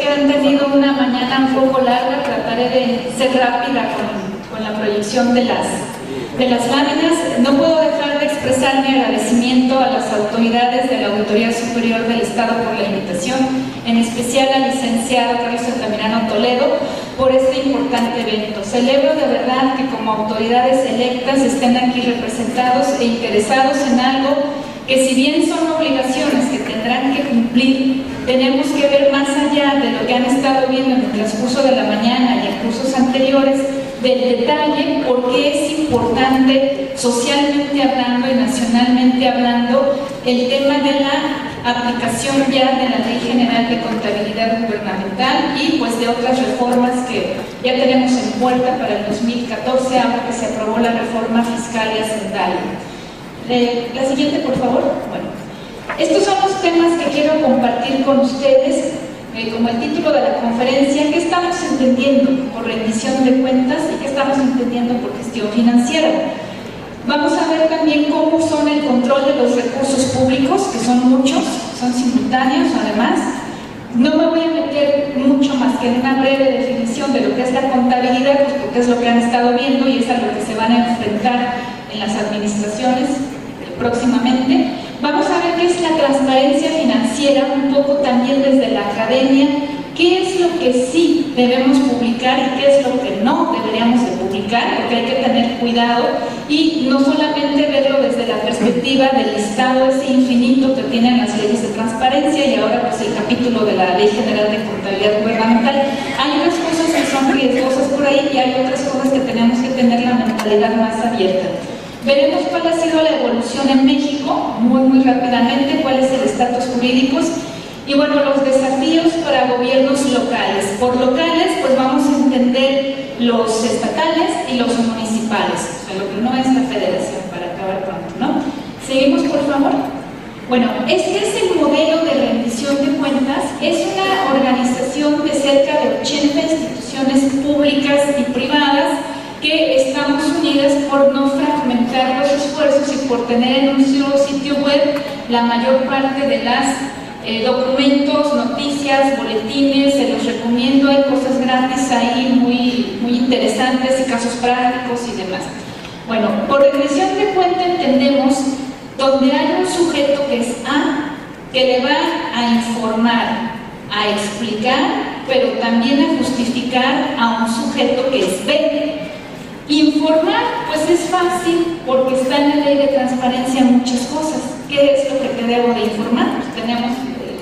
que han tenido una mañana un poco larga, trataré de ser rápida con la proyección de las láminas. No puedo dejar de expresar mi agradecimiento a las autoridades de la Auditoría Superior del Estado por la invitación, en especial al licenciado Carlos Altamirano Toledo, por este importante evento. Celebro de verdad que como autoridades electas estén aquí representados e interesados en algo que, si bien son obligaciones que tendrán que cumplir, tenemos que ver más allá de lo que han estado viendo en el transcurso de la mañana y en cursos anteriores, del detalle, porque es importante socialmente hablando y nacionalmente hablando el tema de la aplicación ya de la Ley General de Contabilidad Gubernamental y pues de otras reformas que ya tenemos en puerta para el 2014, ahora que se aprobó la reforma fiscal y hacendaria. La siguiente, por favor. Bueno, estos son los temas que quiero compartir con ustedes. Como el título de la conferencia, ¿qué estamos entendiendo por rendición de cuentas y qué estamos entendiendo por gestión financiera? Vamos a ver también cómo son el control de los recursos públicos, que son muchos, son simultáneos además. No me voy a meter mucho más que en una breve definición de lo que es la contabilidad, pues porque es lo que han estado viendo y es a lo que se van a enfrentar en las administraciones próximamente. Vamos a ver qué es la transparencia financiera, un poco también desde la academia, qué es lo que sí debemos publicar y qué es lo que no deberíamos de publicar, porque hay que tener cuidado y no solamente verlo desde la perspectiva del listado ese infinito que tienen las leyes de transparencia y ahora pues el capítulo de la Ley General de Contabilidad Gubernamental. Hay unas cosas que son riesgosas por ahí y hay otras cosas que tenemos que tener la mentalidad más abierta. Veremos cuál ha sido la evolución en México, muy rápidamente, cuál es el estatus jurídico y bueno, los desafíos para gobiernos locales. Por locales, pues vamos a entender los estatales y los municipales, o sea, lo que no es la federación, para acabar pronto, ¿no? Seguimos, por favor. Bueno, este es el modelo de rendición de cuentas. Es una organización de cerca de 80 instituciones públicas y privadas que estamos unidas por no fragmentar los esfuerzos y por tener en un solo sitio web la mayor parte de las documentos, noticias, boletines. Se los recomiendo, hay cosas gratis ahí muy interesantes y casos prácticos y demás. Bueno, por rendición de cuenta entendemos donde hay un sujeto que es A, que le va a informar, a explicar, pero también a justificar a un sujeto que es B. Informar, pues es fácil porque está en la Ley de Transparencia muchas cosas. ¿Qué es lo que te debo de informar? Pues tenemos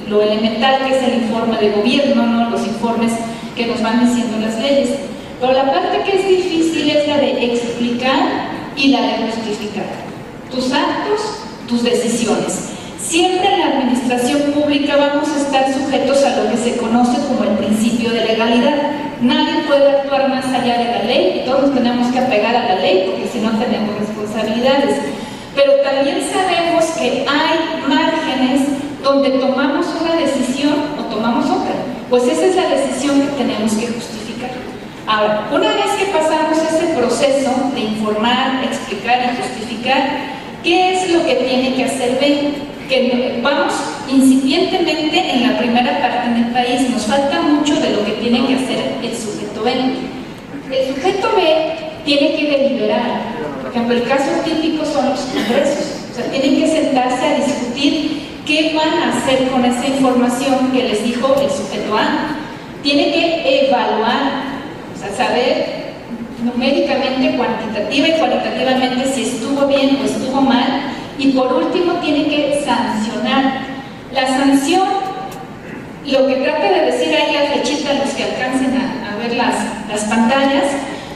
lo elemental que es el informe de gobierno, ¿no? Los informes que nos van diciendo las leyes. Pero la parte que es difícil es la de explicar y la de justificar tus actos, tus decisiones. Siempre en la administración pública vamos a estar sujetos a lo que se conoce como el principio de legalidad. Nadie puede actuar más allá de la ley y todos tenemos que apegar a la ley porque si no tenemos responsabilidades. Pero también sabemos que hay márgenes donde tomamos una decisión o tomamos otra. Pues esa es la decisión que tenemos que justificar. Ahora, una vez que pasamos ese proceso de informar, explicar y justificar, ¿qué es lo que tiene que hacer B? Que vamos incipientemente en la primera parte del país, nos falta mucho de lo que tiene que hacer el sujeto B. El sujeto B tiene que deliberar. Por ejemplo, el caso típico son los congresos. O sea, tienen que sentarse a discutir qué van a hacer con esa información que les dijo el sujeto A. Tiene que evaluar, o sea, saber numéricamente, cuantitativa y cualitativamente si estuvo bien o estuvo mal. Y por último tiene que sancionar. La sanción, lo que trata de decir ahí la flechita, los que alcancen a ver las pantallas,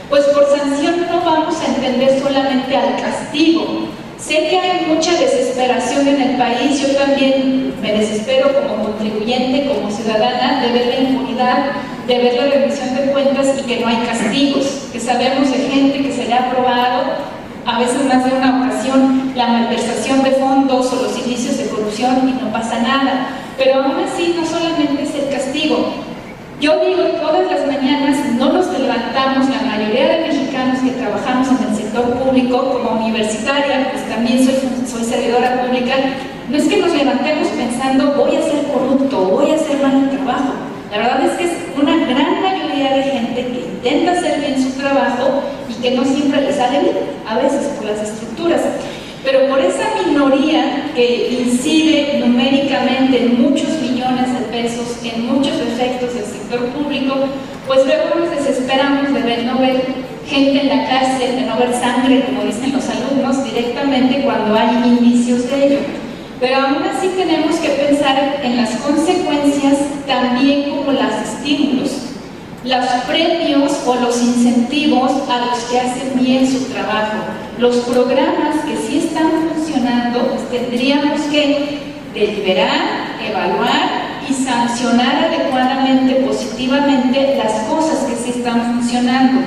pues por sanción no vamos a entender solamente al castigo. Sé que hay mucha desesperación en el país, yo también me desespero como contribuyente, como ciudadana, de ver la impunidad, de ver la rendición de cuentas y que no hay castigos, que sabemos de gente que se le ha aprobado a veces más de una ocasión la malversación de fondos o los indicios de corrupción y no pasa nada. Pero aún así no solamente es el castigo. Yo digo, todas las mañanas no nos levantamos, la mayoría de mexicanos que trabajamos en el sector público, como universitaria, pues también soy servidora pública, no es que nos levantemos pensando voy a ser corrupto, voy a hacer mal el trabajo. La verdad es que es una gran mayoría de gente que intenta hacer bien su trabajo y que no siempre le sale bien, a veces por las estructuras. Pero por esa minoría que incide numéricamente en muchos millones de pesos, en muchos efectos del sector público, pues luego nos desesperamos de no ver gente en la cárcel, de no ver sangre, como dicen los alumnos, directamente cuando hay indicios de ello. Pero aún así tenemos que pensar en las consecuencias también como los estímulos, los premios o los incentivos a los que hacen bien su trabajo. Los programas que sí están funcionando, pues tendríamos que deliberar, evaluar y sancionar adecuadamente, positivamente, las cosas que sí están funcionando.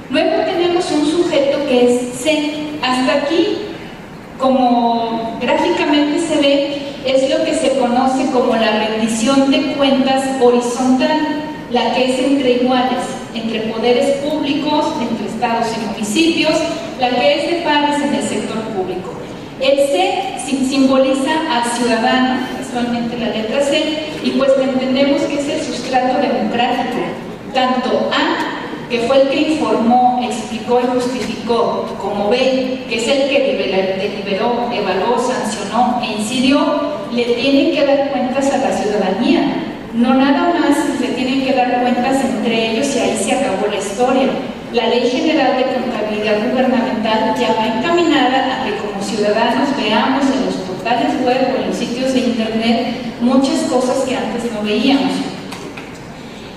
Luego tenemos un sujeto que es C. Hasta aquí, como gráficamente se ve, es lo que se conoce como la rendición de cuentas horizontal, la que es entre iguales, entre poderes públicos, entre estados y municipios, la que es de pares en el sector público. El C simboliza al ciudadano, casualmente la letra C, y pues entendemos que es el sustrato democrático. Tanto A, que fue el que informó, explicó y justificó, como B, que es el que deliberó, evaluó, sancionó e incidió, le tienen que dar cuentas a la ciudadanía. No nada más le tienen que dar cuentas entre ellos y ahí se acabó la historia. La Ley General de Contabilidad Gubernamental ya va encaminada a que como ciudadanos veamos en los portales web o en los sitios de internet muchas cosas que antes no veíamos.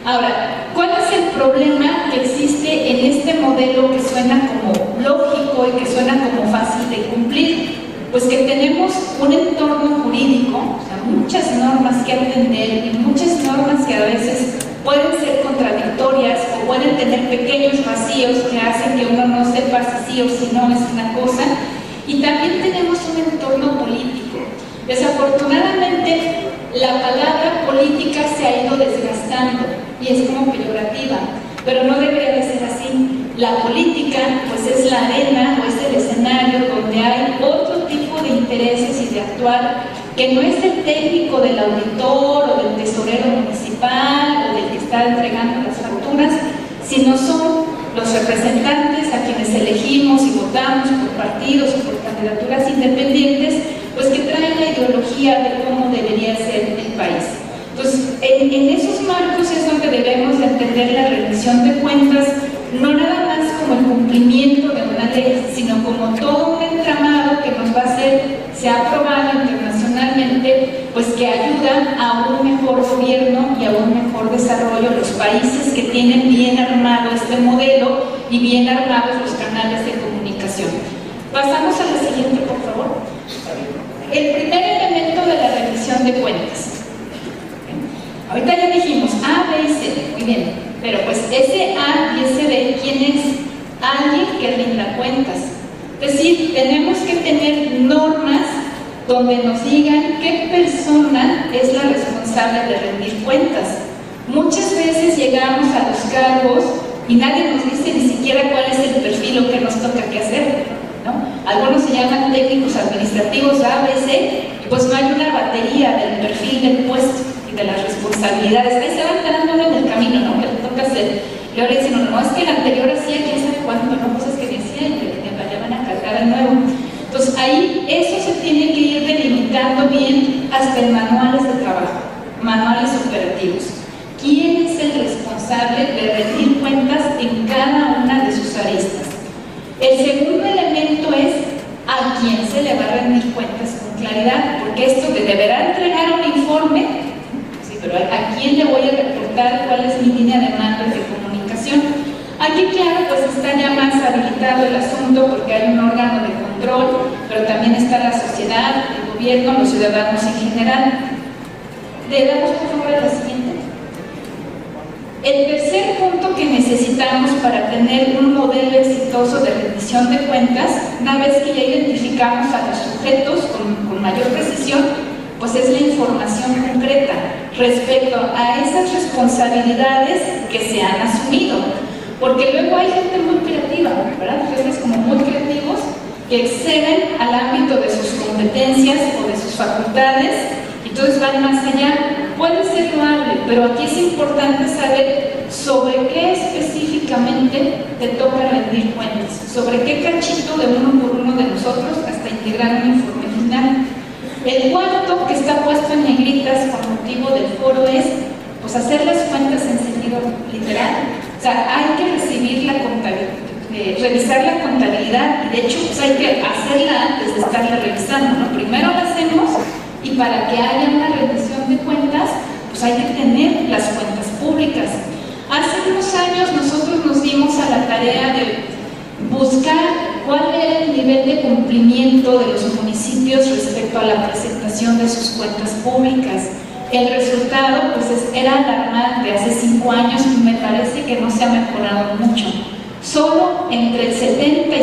Ahora, ¿cuál es el problema que existe en este modelo que suena como lógico y que suena como fácil de cumplir? Pues que tenemos un entorno jurídico, o sea, muchas normas que atender y muchas normas que a veces pueden ser contradictorias o pueden tener pequeños vacíos que hacen que uno no sepa si sí o si no es una cosa. Y también tenemos un entorno político. Desafortunadamente, la palabra política se ha ido desgastando y es como peyorativa, pero no debería de ser así. La política pues es la arena o es el escenario donde hay otro tipo de intereses y de actuar que no es el técnico del auditor o del tesorero municipal o del que está entregando las facturas, sino son los representantes a quienes elegimos y votamos por partidos o por candidaturas independientes, pues que traen la ideología de cómo debería ser el país. Entonces, en esos marcos es donde debemos de entender la rendición de cuentas, no nada más como el cumplimiento de una ley, sino como todo un entramado que nos va a hacer, se ha aprobado internacionalmente, pues que ayuda a un mejor gobierno y a un mejor desarrollo los países que tienen bien armado este modelo y bien armados los canales de comunicación. Pasamos a la siguiente, por favor. El primer elemento de la rendición de cuentas. Ahorita ya dijimos A, B y C, muy bien, pero pues ese A y ese B, ¿quién es? Alguien que rinda cuentas. Es decir, tenemos que tener normas donde nos digan qué persona es la responsable de rendir cuentas. Muchas veces llegamos a los cargos y nadie nos dice ni siquiera cuál es el perfil o qué nos toca que hacer, ¿no? Algunos se llaman técnicos administrativos A, B, C, y pues no hay una batería del perfil del puesto y de las responsabilidades. Ahí se van quedando uno en el camino, ¿no? Que le toca hacer. Y ahora dicen, no, es que el anterior hacía quién sabe cuánto, no, cosas que decían y que ya van a cargar el nuevo. Entonces ahí eso se tiene que ir delimitando bien hasta en manuales de trabajo, manuales operativos. ¿Quién es el responsable de rendir cuentas en cada una de sus aristas? El segundo elemento es a quién se le va a rendir cuentas con claridad, porque esto de deberá entregar un informe, sí, pero a quién le voy a reportar cuál es mi línea de mando de comunicación. Aquí, claro, pues está ya más habilitado el asunto porque hay un órgano de control, pero también está la sociedad, el gobierno, los ciudadanos en general. Le damos por favor a la siguiente. El tercer punto que necesitamos para tener un modelo exitoso de rendición de cuentas, una vez que ya identificamos a los sujetos con mayor precisión, pues es la información concreta respecto a esas responsabilidades que se han asumido. Porque luego hay gente muy creativa, ¿verdad? Jefes como muy creativos que exceden al ámbito de sus competencias o de sus facultades y entonces van más allá. puede ser loable, pero aquí es importante saber sobre qué específicamente te toca rendir cuentas, sobre qué cachito de uno por uno de nosotros hasta integrar un informe final. El cuarto, que está puesto en negritas con motivo del foro, es pues hacer las cuentas en sentido literal. O sea, hay que recibir la contabilidad, revisar la contabilidad, y de hecho pues hay que hacerla antes de estarla revisando, ¿no? Primero la hacemos, y para que haya una rendición de cuentas, pues hay que tener las cuentas públicas. Hace unos años nosotros nos dimos a la tarea de buscar cuál era el nivel de cumplimiento de los municipios respecto a la presentación de sus cuentas públicas. El resultado pues era alarmante. Hace 5 años me parece que no se ha mejorado mucho. Solo entre el 70 y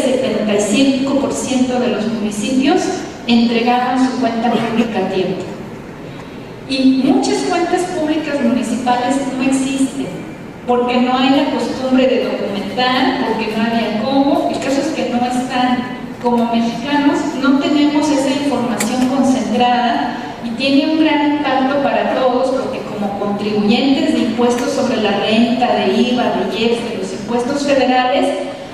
75% de los municipios entregaban su cuenta pública a tiempo. Y muchas cuentas públicas municipales no existen, porque no hay la costumbre de documentar, porque no había cómo. El caso es que no están. Como mexicanos no tenemos esa información concentrada, y tiene un gran impacto para todos, porque como contribuyentes de impuestos sobre la renta, de IVA, de IEPS, de los impuestos federales,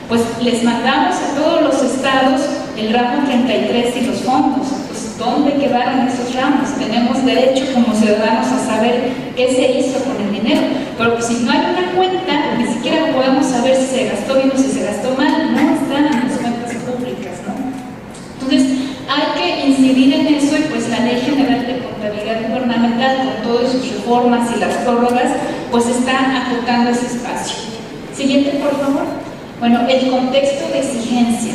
pues les mandamos a todos los estados el ramo 33 y los fondos. Pues ¿dónde quedaron esos ramos? Tenemos derecho como ciudadanos a saber qué se hizo con el dinero, pero pues, si no hay una cuenta, ni siquiera podemos saber si se gastó bien o si se gastó mal. No están en las cuentas públicas, ¿no? Entonces hay que incidir en eso, y pues la Ley General de Contabilidad Gubernamental, con todas sus reformas y las prórrogas, pues está acotando ese espacio. Siguiente, por favor. Bueno, el contexto de exigencia.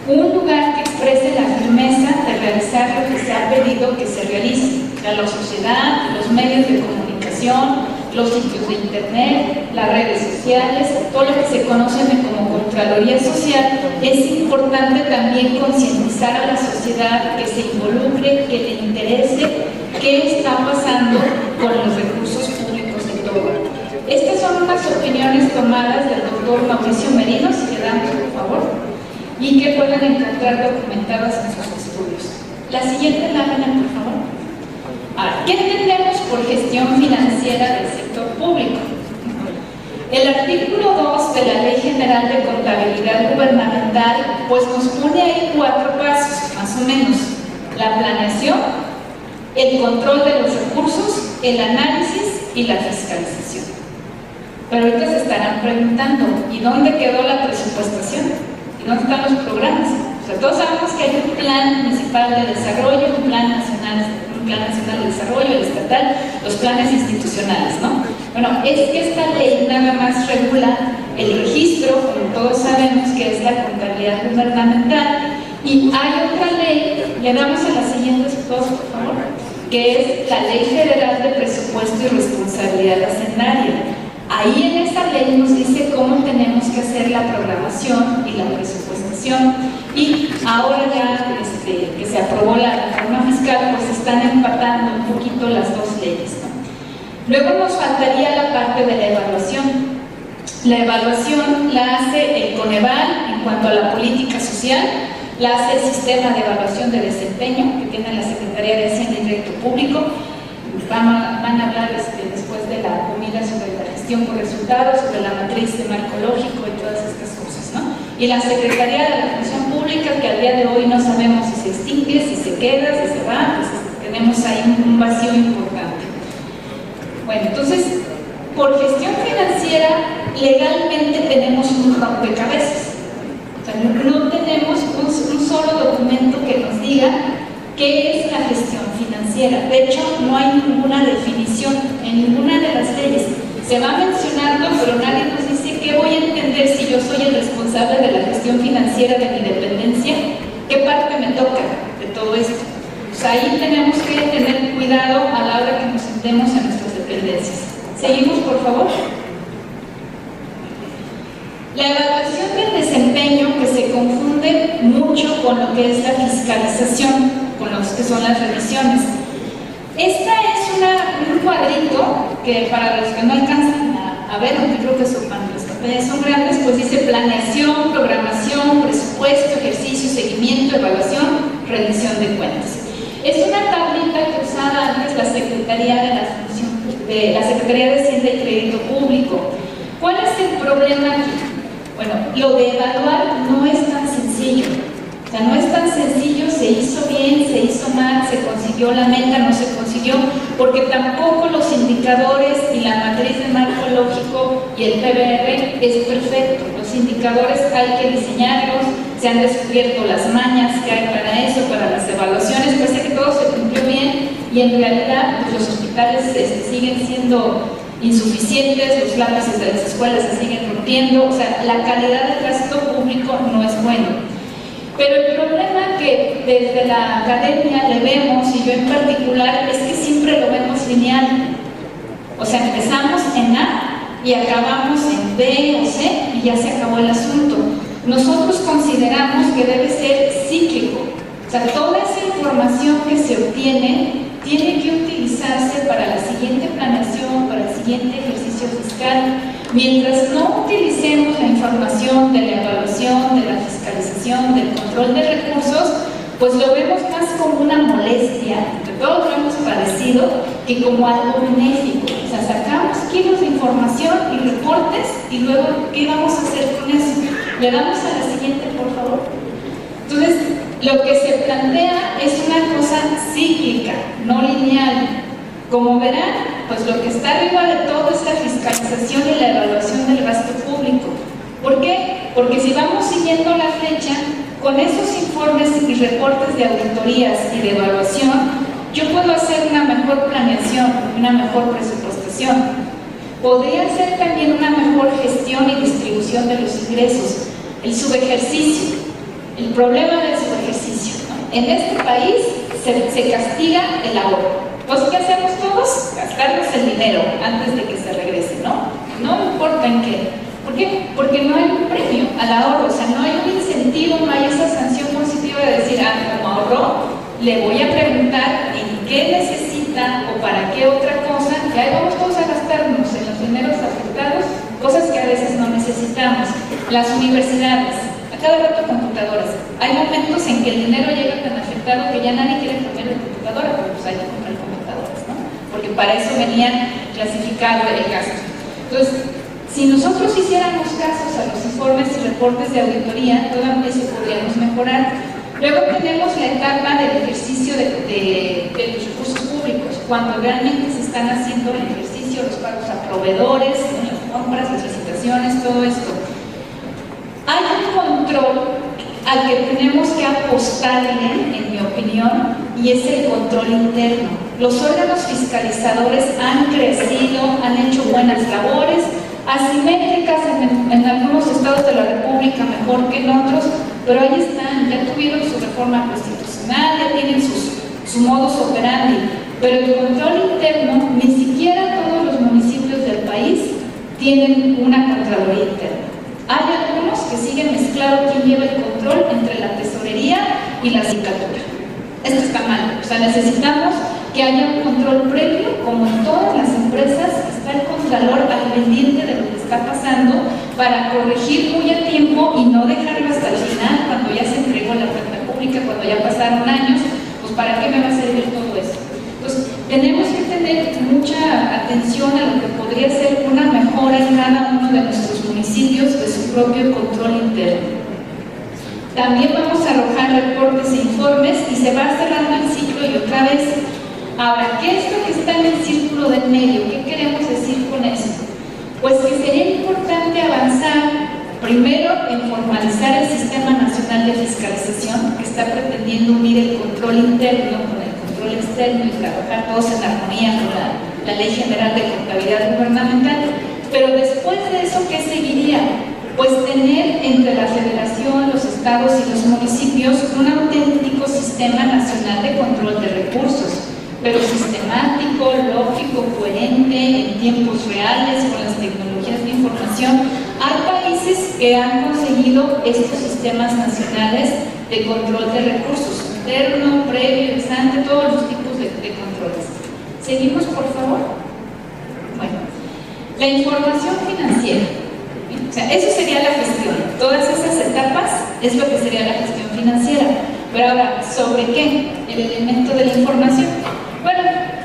Un lugar que exprese la firmeza de realizar lo que se ha pedido que se realice. A la sociedad, los medios de comunicación, los sitios de internet, las redes sociales, todo lo que se conoce como Contraloría Social. Es importante también concientizar a la sociedad, que se involucre, que le interese qué está pasando con los recursos públicos de todo. Estas son unas opiniones tomadas del doctor Mauricio Merino, si le damos por favor, y que puedan encontrar documentadas en sus estudios. La siguiente lámina, por favor. Ahora, ¿qué entendemos por gestión financiera del sector público? El artículo 2 de la Ley General de Contabilidad Gubernamental pues nos pone ahí 4 pasos, más o menos: la planeación, el control de los recursos, el análisis y la fiscalización. Pero ahorita se estarán preguntando, ¿y dónde quedó la presupuestación? ¿Y dónde están los programas? O sea, todos sabemos que hay un plan municipal de desarrollo, un plan nacional de desarrollo, el estatal, los planes institucionales, ¿no? Bueno, es que esta ley nada más regula el registro, como todos sabemos que es la contabilidad gubernamental, y hay otra ley, le damos a las siguientes dos, por favor, que es la Ley Federal de Presupuesto y Responsabilidad Hacendaria. Ahí en esa ley nos dice cómo tenemos que hacer la programación y la presupuestación, y ahora ya que se aprobó la reforma fiscal, pues están empatando un poquito las dos leyes, ¿no? Luego nos faltaría la parte de la evaluación. La evaluación la hace el Coneval en cuanto a la política social, la hace el Sistema de Evaluación de Desempeño, que tiene la Secretaría de Hacienda y Crédito Público. Van a hablar después de la comida sobre la gestión por resultados, sobre la matriz de marco lógico y todas estas cosas, ¿no? Y la Secretaría de la Función Pública, que al día de hoy no sabemos si se extingue, si se queda, si se va, pues tenemos ahí un vacío importante. Bueno, entonces, por gestión financiera, legalmente tenemos un rompecabezas. O sea, no tenemos un solo documento que nos diga qué es la gestión financiera. De hecho, no hay ninguna definición en ninguna de las leyes. Se va mencionando, pero nadie nos dice qué voy a entender si yo soy el responsable de la gestión financiera de mi dependencia, qué parte me toca de todo esto. Pues ahí tenemos que tener cuidado a la hora que nos sentemos en nuestras dependencias. Seguimos, por favor. La evaluación del desempeño, que se confunde mucho con lo que es la fiscalización, con lo que son las revisiones. Esta es un cuadrito que, para los que no alcanzan a ver, aunque creo que las pantallas son grandes, pues dice planeación, programación, presupuesto, ejercicio, seguimiento, evaluación, rendición de cuentas. Es una tablita que usaba antes la Secretaría de Hacienda y Crédito Público. ¿Cuál es el problema aquí? Bueno, lo de evaluar no es tan sencillo. O sea, no es tan sencillo, se hizo bien, se hizo mal, se consiguió la meta, no se consiguió, porque tampoco los indicadores y la matriz de marco lógico y el PBR es perfecto. Los indicadores hay que diseñarlos, se han descubierto las mañas que hay para eso, para las evaluaciones, parece que todo se cumplió bien y en realidad pues, los hospitales siguen siendo insuficientes, los lápices de las escuelas se siguen rompiendo, o sea, la calidad del gasto público no es bueno. Pero el problema que desde la academia le vemos, y yo en particular, es que siempre lo vemos lineal. O sea, empezamos en A y acabamos en B o C y ya se acabó el asunto. Nosotros consideramos que debe ser cíclico. O sea, toda esa información que se obtiene tiene que utilizarse para la siguiente planeación, para el siguiente ejercicio fiscal. Mientras no utilicemos la información de la evaluación, de la fiscalización, del control de recursos, pues lo vemos más como una molestia, que todos lo hemos padecido, que como algo benéfico. O sea, sacamos kilos de información y reportes y luego, ¿qué vamos a hacer con eso? Le damos a la siguiente, por favor. Entonces, lo que se plantea es una cosa cíclica, no lineal. Como verán, pues lo que está arriba de todo es la fiscalización y la evaluación del gasto público. ¿Por qué? Porque si vamos siguiendo la flecha, con esos informes y reportes de auditorías y de evaluación, yo puedo hacer una mejor planeación, una mejor presupuestación. Podría hacer también una mejor gestión y distribución de los ingresos. El subejercicio, el problema del subejercicio, ¿no? En este país se castiga el ahorro. Pues, ¿qué hacemos todos? Gastarnos el dinero antes de que se regrese, ¿no? No importa en qué. ¿Por qué? Porque no hay un premio al ahorro, o sea, no hay un incentivo, no hay esa sanción positiva de decir, como ahorró, le voy a preguntar en qué necesita o para qué otra cosa, que ahí vamos todos a gastarnos en los dineros afectados, cosas que a veces no necesitamos. Las universidades, a cada rato computadoras. Hay momentos en que el dinero llega tan afectado que ya nadie quiere cambiar la computadora, pero pues hay que comprar computadoras, ¿no? Porque para eso venían clasificado el gasto. Entonces, si nosotros hiciéramos casos a los informes y reportes de auditoría, todavía eso podríamos mejorar. Luego tenemos la etapa del ejercicio de los recursos públicos, cuando realmente se están haciendo el ejercicio, los pagos a proveedores, las compras, las licitaciones, todo esto. Hay un control al que tenemos que apostarle, en mi opinión, y es el control interno. Los órganos fiscalizadores han crecido, han hecho buenas labores, asimétricas en algunos estados de la República mejor que en otros, pero ahí están, ya tuvieron su reforma constitucional, ya tienen su modus operandi, pero el control interno, ni siquiera todos los municipios del país tienen una Contraloría interna. Hay algunos que siguen mezclado quién lleva el control entre la tesorería y la sindicatura. Esto está mal, o sea, necesitamos que haya un control previo, como en todas las empresas, está el contralor al pendiente de lo que está pasando para corregir muy a tiempo y no dejarlo hasta el final, cuando ya se entregó la cuenta pública, cuando ya pasaron años, pues ¿para qué me va a servir todo eso? Entonces, tenemos que tener mucha atención a lo que podría ser una mejora en cada uno de nuestros municipios de su propio control interno. También vamos a arrojar reportes e informes y se va cerrando el ciclo y otra vez. Ahora, ¿qué es lo que está en el círculo del medio? ¿Qué queremos decir con eso? Pues que sería importante avanzar primero en formalizar el Sistema Nacional de Fiscalización, que está pretendiendo unir el control interno con el control externo y trabajar todos en armonía con la Ley General de Contabilidad Gubernamental. Pero después de eso, ¿qué seguiría? Pues tener entre la Federación, los estados y los municipios un auténtico Sistema Nacional de Control de Recursos, pero sistemático, lógico, coherente, en tiempos reales, con las tecnologías de información. Hay países que han conseguido estos sistemas nacionales de control de recursos, interno, previo, ex ante, todos los tipos de controles. ¿Seguimos, por favor? Bueno, la información financiera. O sea, eso sería la gestión. Todas esas etapas es lo que sería la gestión financiera. Pero ahora, ¿sobre qué? El elemento de la información. Bueno,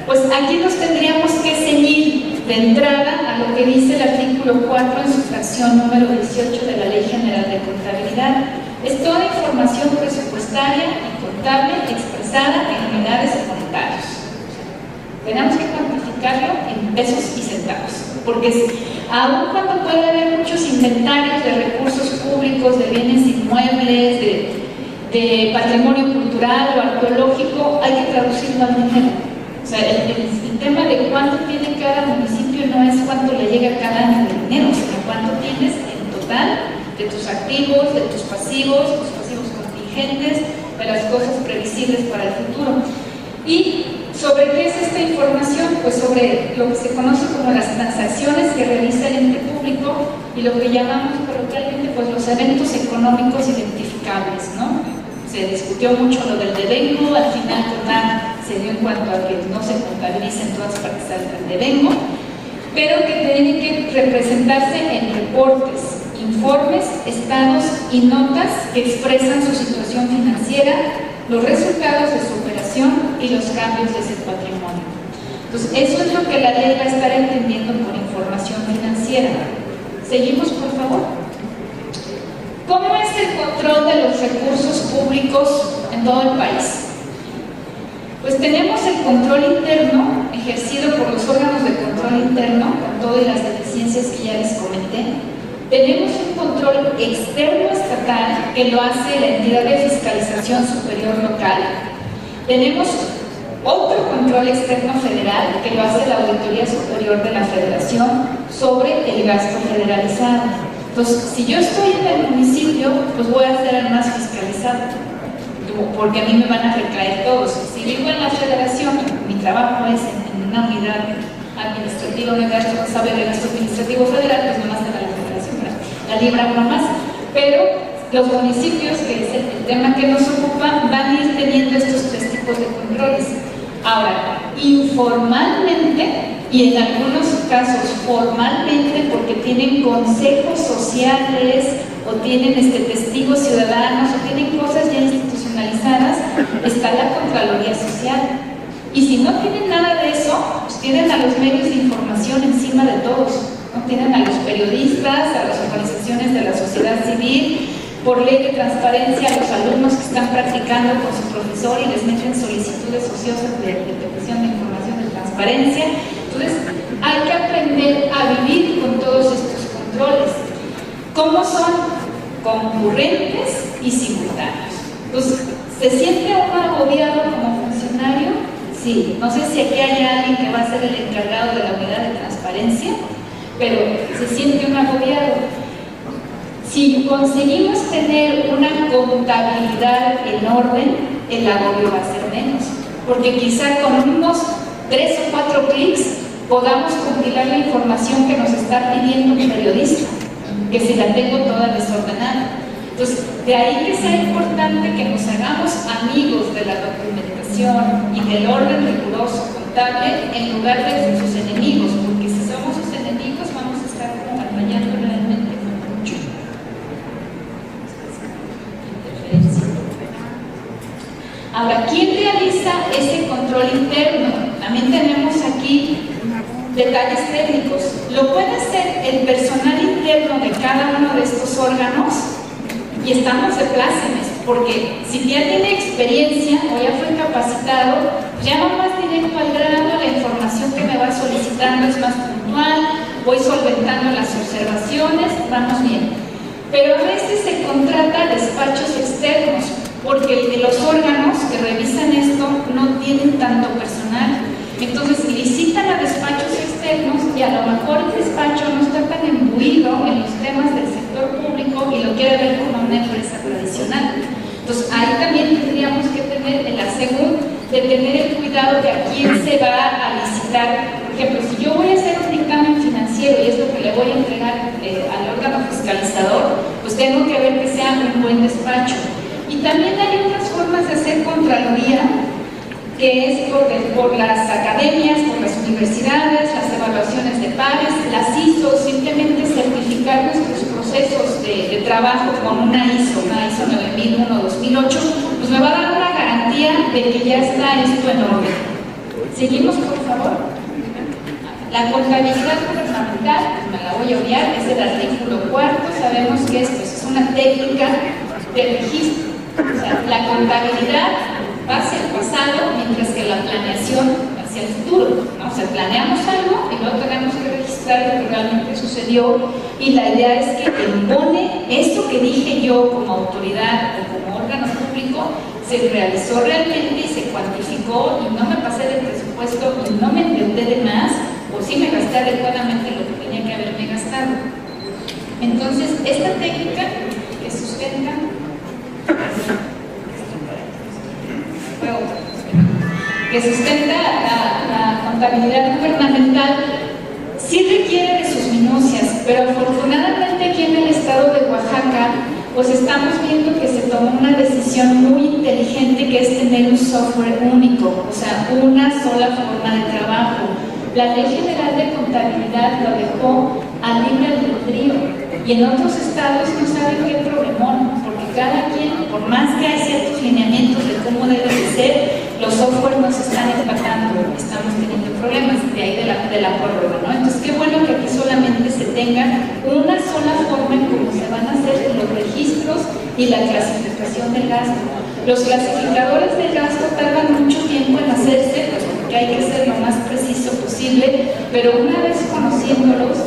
pues aquí nos tendríamos que ceñir de entrada a lo que dice el artículo 4 en su fracción número 18 de la Ley General de Contabilidad. Es toda información presupuestaria y contable expresada en unidades monetarias. Tenemos que cuantificarlo en pesos y centavos, porque aun cuando puede haber muchos inventarios de recursos públicos, de bienes inmuebles, de patrimonio cultural o arqueológico, hay que traducirlo al dinero. O sea, el tema de cuánto tiene cada municipio no es cuánto le llega cada año de dinero, sino cuánto tienes en total de tus activos, de tus pasivos contingentes, de las cosas previsibles para el futuro. ¿Y sobre qué es esta información? Pues sobre lo que se conoce como las transacciones que realiza el ente público y lo que llamamos coloquialmente pues los eventos económicos identificables, ¿no? Se discutió mucho lo del devengo, al final se dio en cuanto a que no se contabiliza en todas partes el devengo, pero que tienen que representarse en reportes, informes, estados y notas que expresan su situación financiera, los resultados de su operación y los cambios de ese patrimonio. Entonces, eso es lo que la ley va a estar entendiendo por información financiera. Seguimos, por favor. ¿Cómo es el control de los recursos públicos en todo el país? Pues tenemos el control interno ejercido por los órganos de control interno, con todas las deficiencias que ya les comenté. Tenemos un control externo estatal que lo hace la entidad de fiscalización superior local. Tenemos otro control externo federal que lo hace la Auditoría Superior de la Federación sobre el gasto federalizado. Entonces, si yo estoy en el municipio, pues voy a ser el más fiscalizado, porque a mí me van a recaer todos. Si vivo en la federación, mi trabajo es en una unidad administrativa, una unidad responsable de gasto administrativo federal, pues nomás será la federación, la libra uno más. Pero los municipios, que es el tema que nos ocupa, van a ir teniendo estos tres tipos de controles. Ahora, informalmente, y en algunos casos formalmente, porque tienen consejos sociales o tienen testigos ciudadanos o tienen cosas ya institucionalizadas, está la Contraloría Social. Y si no tienen nada de eso, pues tienen a los medios de información encima de todos, ¿no? Tienen a los periodistas, a las organizaciones de la sociedad civil, por ley de transparencia a los alumnos que están practicando con su profesor y les meten solicitudes ociosas de petición de información de transparencia. Entonces, hay que aprender a vivir con todos estos controles. ¿Cómo son? Concurrentes y simultáneos. Entonces, ¿se siente uno agobiado como funcionario? Sí. No sé si aquí hay alguien que va a ser el encargado de la unidad de transparencia, pero se siente uno agobiado. Si conseguimos tener una contabilidad en orden, el agobio va a ser menos, porque quizá con unos 3 o 4 clics podamos compilar la información que nos está pidiendo un periodista, que si la tengo toda desordenada. Entonces, de ahí que sea importante que nos hagamos amigos de la documentación y del orden riguroso contable en lugar de sus enemigos, porque si somos sus enemigos vamos a estar como batallando realmente con mucho. Ahora, ¿quién realiza ese control interno? También tenemos aquí detalles técnicos. Lo puede hacer el personal interno de cada uno de estos órganos y estamos de plácemes, porque si ya tiene experiencia o ya fue capacitado, ya va más directo al grano, la información que me va solicitando es más puntual, voy solventando las observaciones, vamos bien. Pero a veces se contrata despachos externos, porque los órganos que revisan esto no tienen tanto personal. Entonces licitan a despachos externos y a lo mejor el despacho no está tan imbuido en los temas del sector público y lo quiere ver como una empresa tradicional. Entonces ahí también tendríamos que tener el aseguro de tener el cuidado de a quién se va a licitar. Por ejemplo, si yo voy a hacer un dictamen financiero y es lo que le voy a entregar al órgano fiscalizador, pues tengo que ver que sea un buen despacho. Y también hay otras formas de hacer contraloría, que es por las academias, por las universidades, las evaluaciones de pares, las ISO, simplemente certificar nuestros procesos de de trabajo con una ISO 9001-2008, pues me va a dar una garantía de que ya está esto en orden. Seguimos, por favor. La contabilidad gubernamental, pues me la voy a obviar, es el artículo 4, sabemos que esto es una técnica de registro. O sea, la contabilidad va hacia el pasado, mientras que la planeación hacia el futuro, ¿no? O sea, planeamos algo y luego tenemos que registrar lo que realmente sucedió, y la idea es que impone esto que dije yo como autoridad o como órgano público, se realizó realmente y se cuantificó, y no me pasé del presupuesto y no me endeudé de más, o sí me gasté adecuadamente lo que tenía que haberme gastado. Entonces, esta técnica que sustenta la contabilidad gubernamental sí requiere de sus minucias, pero afortunadamente aquí en el estado de Oaxaca pues estamos viendo que se tomó una decisión muy inteligente, que es tener un software único, o sea, una sola forma de trabajo. La Ley General de Contabilidad lo dejó a libre albedrío, y en otros estados no saben qué problemón, porque cada quien, por más que hay ciertos lineamientos de cómo debe de ser, los softwares nos están empatando, estamos teniendo problemas, de ahí de la prórroga, ¿no? Entonces, qué bueno que aquí solamente se tenga una sola forma en cómo se van a hacer los registros y la clasificación del gasto. Los clasificadores del gasto tardan mucho tiempo en hacerse, pues porque hay que ser lo más preciso posible, pero una vez conociéndolos,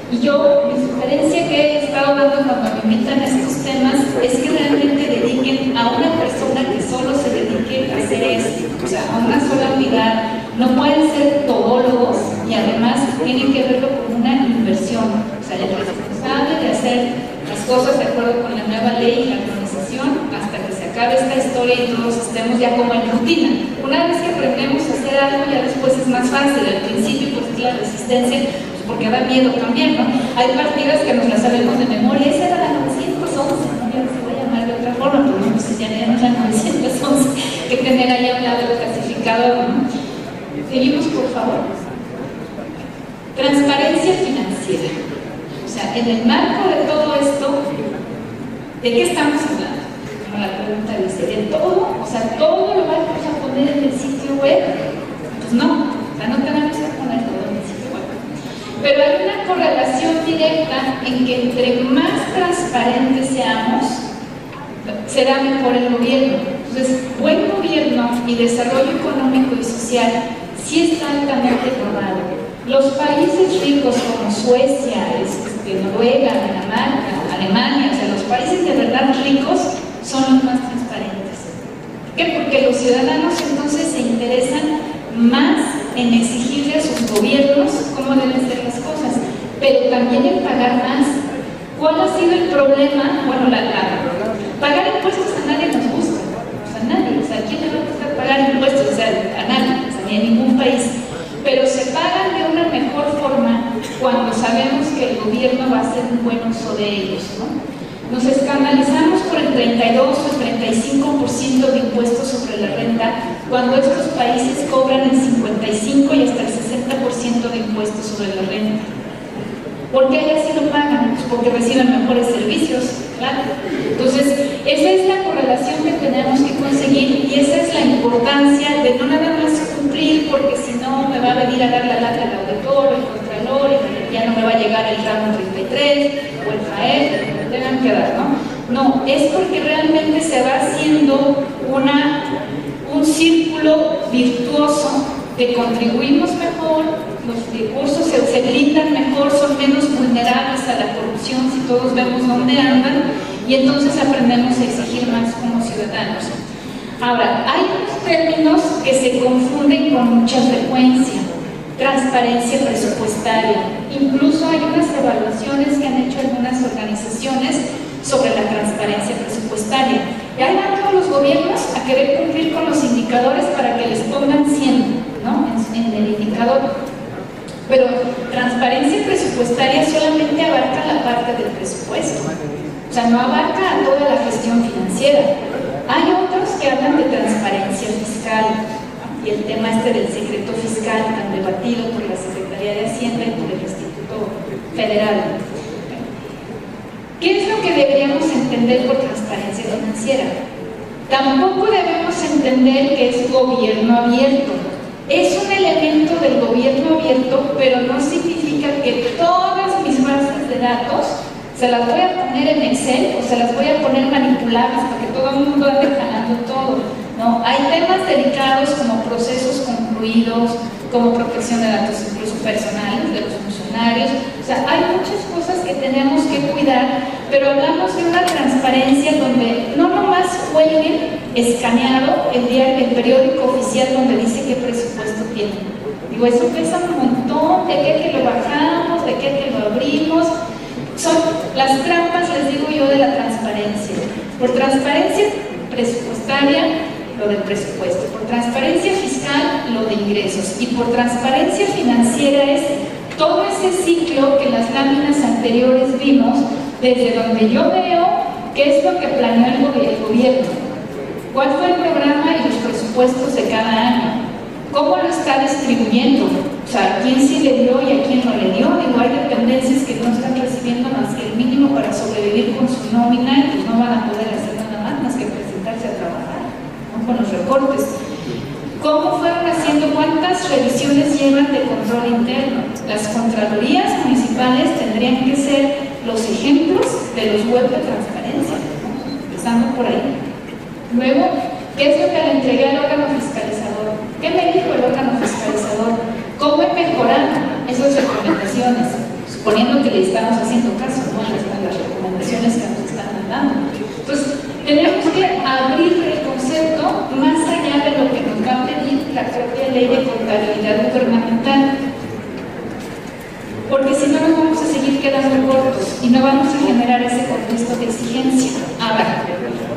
y yo, mi sugerencia que he estado dando cuando me invitan a estos temas es que realmente dediquen a una persona que solo se dedique a hacer esto, o sea, a una sola unidad. No pueden ser todólogos, y además tienen que verlo como una inversión, o sea, el responsable de hacer las cosas de acuerdo con la nueva ley y la organización hasta que se acabe esta historia y todos estemos ya como en rutina. Una vez que aprendemos a hacer algo, ya después es más fácil. Al principio pues es la resistencia, porque da miedo también, ¿no? Hay partidas que nos las sabemos de memoria, esa era la 911, no ya se va a llamar de otra forma, pero no sé si ya no es la 911, que tener ahí a un lado el clasificador, ¿no? Seguimos, por favor. Transparencia financiera. O sea, en el marco de todo esto, ¿de qué estamos hablando? Como la pregunta dice, ¿de todo? O sea, ¿todo lo vamos a poner en el sitio web? Pues no, o sea, no tenemos que poner todo en el sitio web. Pero hay una correlación directa en que entre más transparentes seamos, será mejor el gobierno. Entonces, buen gobierno y desarrollo económico y social sí está altamente probado. Los países ricos como Suecia, Noruega, Dinamarca, Alemania, o sea, los países de verdad ricos son los más transparentes. ¿Por qué? Porque los ciudadanos entonces se interesan más en exigirle a sus gobiernos cómo deben ser las cosas, pero también en pagar más. ¿Cuál ha sido el problema? Bueno, pagar impuestos a nadie nos gusta, o sea, nadie, o sea, ¿a quién le va a gustar pagar impuestos? O sea, a nadie, o sea, ni a ningún país. Pero se pagan de una mejor forma cuando sabemos que el gobierno va a hacer un buen uso de ellos, ¿no? Nos escandalizamos por el 32 o el 35% de impuestos sobre la renta, cuando estos países cobran el 55 y hasta el 60% de impuestos sobre la renta. ¿Por qué ellas sí lo pagan? Pues porque reciben mejores servicios, claro. Entonces, esa es la correlación que tenemos que conseguir, y esa es la importancia de no nada más cumplir, porque si no me va a venir a dar la lata el auditor, el contralor, y ya no me va a llegar el ramo 33 o el FAED, que me tengan que dar, ¿no? No, es porque realmente se va haciendo un círculo virtuoso de contribuimos mejor, los recursos se brindan mejor, son menos vulnerables a la corrupción si todos vemos dónde andan, y entonces aprendemos a exigir más como ciudadanos. Ahora, hay unos términos que se confunden con mucha frecuencia: transparencia presupuestaria. Incluso hay unas evaluaciones que han hecho algunas organizaciones sobre la transparencia presupuestaria. Y ahí van todos los gobiernos a querer cumplir con los indicadores para que les pongan 100, ¿no? en el indicador. Pero transparencia presupuestaria solamente abarca la parte del presupuesto, o sea, no abarca a toda la gestión financiera. Hay otros que hablan de transparencia fiscal, ¿no? Y el tema del secreto fiscal tan debatido por la Secretaría de Hacienda y por el Instituto Federal. ¿Qué es lo que deberíamos entender por transparencia financiera. Tampoco debemos entender que es gobierno abierto. Es un elemento del gobierno abierto, pero no significa que todas mis bases de datos se las voy a poner en Excel o se las voy a poner manipulables para que todo el mundo ande jalando todo. No, hay temas delicados como procesos concluidos, como protección de datos incluso personales de los funcionarios. O sea, hay muchas cosas que tenemos que cuidar, pero hablamos de una transparencia donde no nomás cuelguen escaneado el periódico oficial donde dice qué presupuesto tiene. Digo, eso pesa un montón, de qué que lo bajamos, de qué que lo abrimos. Son las trampas, les digo yo, de la transparencia. Por transparencia presupuestaria, lo del presupuesto. Por transparencia fiscal, lo de ingresos. Y por transparencia financiera es todo ese ciclo que las láminas anteriores vimos, desde donde yo veo qué es lo que planeó el gobierno, cuál fue el programa y los presupuestos de cada año, cómo lo está distribuyendo, o sea, a quién sí le dio y a quién no le dio. Digo, hay dependencias que no están recibiendo más que el mínimo para sobrevivir con su nómina y pues no van a poder hacer nada más que presentarse a trabajar, ¿no? Con los recortes. ¿Cómo fueron haciendo? ¿Cuántas revisiones llevan de control interno? Las contralorías municipales tendrían que ser los ejemplos de los web de transparencia, ¿no? Empezando por ahí. Luego, ¿qué es lo que le entregué al órgano fiscalizador? ¿Qué me dijo el órgano fiscalizador? ¿Cómo he mejorado esas recomendaciones? Suponiendo que le estamos haciendo caso, ¿no? Las recomendaciones que nos están dando. Entonces, tenemos que abrir el concepto más allá de lo que nos va a pedir la propia ley de contabilidad gubernamental. Porque si no, nos vamos a seguir quedando cortos y no vamos a generar ese contexto de exigencia. Ahora,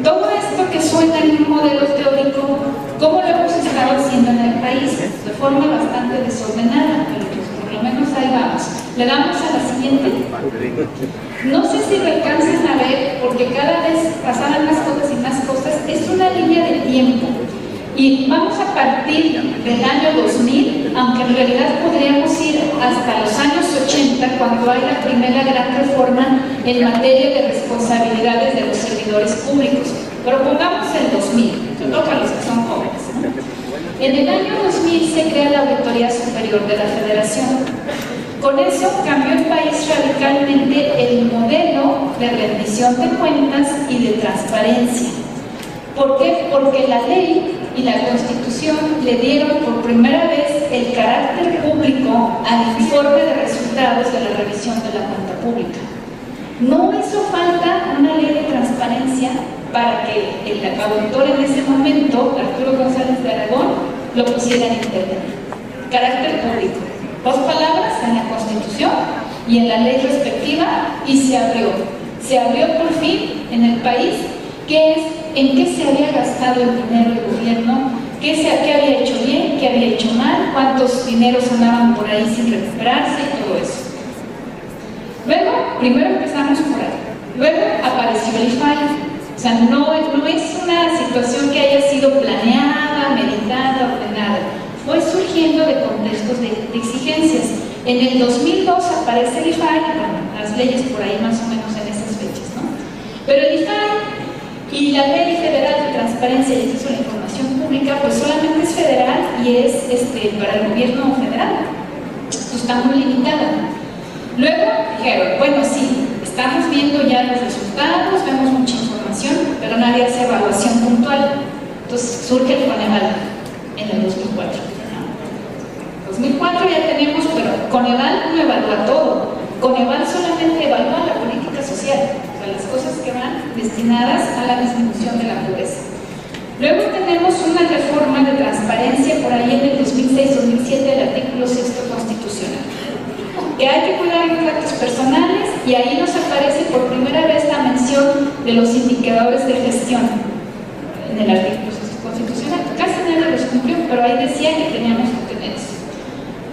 todo esto que suena en un modelo teórico, ¿cómo lo hemos estado haciendo en el país? De forma bastante desordenada, pero pues por lo menos ahí vamos. Le damos a la siguiente. No sé si lo alcancen a ver, porque cada vez pasaban más cosas y más cosas. Es una línea de tiempo. Y vamos a partir del año 2000, aunque en realidad podríamos ir hasta los años 80, cuando hay la primera gran reforma en materia de responsabilidades de los servidores públicos. Pero pongamos el 2000, que toca a los que son jóvenes, ¿no? En el año 2000 se crea la Auditoría Superior de la Federación. Con eso cambió el país radicalmente el modelo de rendición de cuentas y de transparencia. ¿Por qué? Porque la ley y la Constitución le dieron por primera vez el carácter público al informe de resultados de la revisión de la cuenta pública. No hizo falta una ley de transparencia para que el auditor en ese momento, Arturo González de Aragón, lo pusiera en internet. Carácter público. 2 palabras en la Constitución y en la ley respectiva, y se abrió. Se abrió por fin en el país en qué se había gastado el dinero del gobierno, qué había hecho bien, qué había hecho mal, cuántos dineros andaban por ahí sin recuperarse y todo eso. Luego, primero empezamos por ahí. Luego apareció el IFAI. O sea, no es una situación que haya sido planeada, meditada, ordenada. Fue surgiendo de contextos de exigencias. En el 2002 aparece el IFAI, bueno, las leyes por ahí más o menos en esas fechas, ¿no? Pero el IFAI y la Ley Federal de Transparencia y Acceso a la Información Pública, pues solamente es federal y es para el gobierno federal. Esto está muy limitado. Luego dijeron, bueno, sí, estamos viendo ya los resultados, vemos mucha información, pero nadie hace evaluación puntual. Entonces surge el Coneval en el 2004. En 2004 ya tenemos, pero Coneval no evalúa todo. Coneval solamente evalúa la política social, o sea, las cosas que van destinadas a la disminución de la pobreza. Luego tenemos una reforma de transparencia por ahí en el 2006-2007 del artículo 6º constitucional, que hay que cuidar los datos personales, y ahí nos aparece por primera vez la mención de los indicadores de gestión en el artículo 6º constitucional. Casi nadie los cumplió, pero ahí decía que teníamos que tener eso.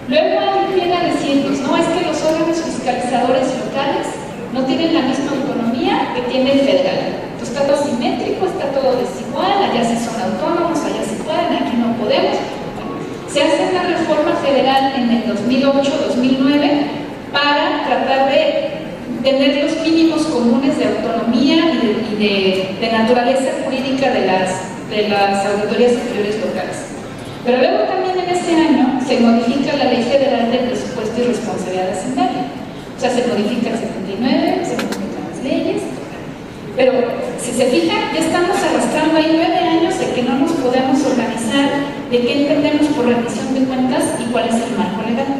Luego alguien viene a decirnos, no, es que los órganos fiscalizadores locales no tienen la misma autonomía que tiene el federal. Entonces está todo simétrico, está todo desigual, allá sí son autónomos, allá sí pueden, aquí no podemos. Se hace una reforma federal en el 2008-2009 para tratar de tener los mínimos comunes de autonomía y de naturaleza jurídica de las auditorías superiores locales. Pero luego también en ese año se modifica la Ley Federal de Presupuesto y Responsabilidad Hacendaria. O sea, se modifica el 79, se modifican las leyes. Pero si se fijan, ya estamos arrastrando ahí 9 años de que no nos podemos organizar, de qué entendemos por rendición de cuentas y cuál es el marco legal.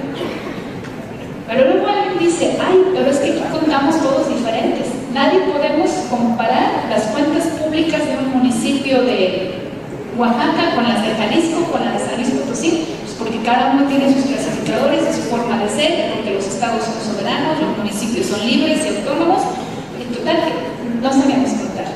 Pero luego alguien dice, ay, pero es que aquí contamos todos diferentes. Nadie podemos comparar las cuentas públicas de un municipio de Oaxaca con las de Jalisco, con las de San Luis Potosí, pues porque cada uno tiene sus clasificadores, su forma de ser, porque los estados son soberanos, los municipios son libres y autónomos, en total no sabemos contar.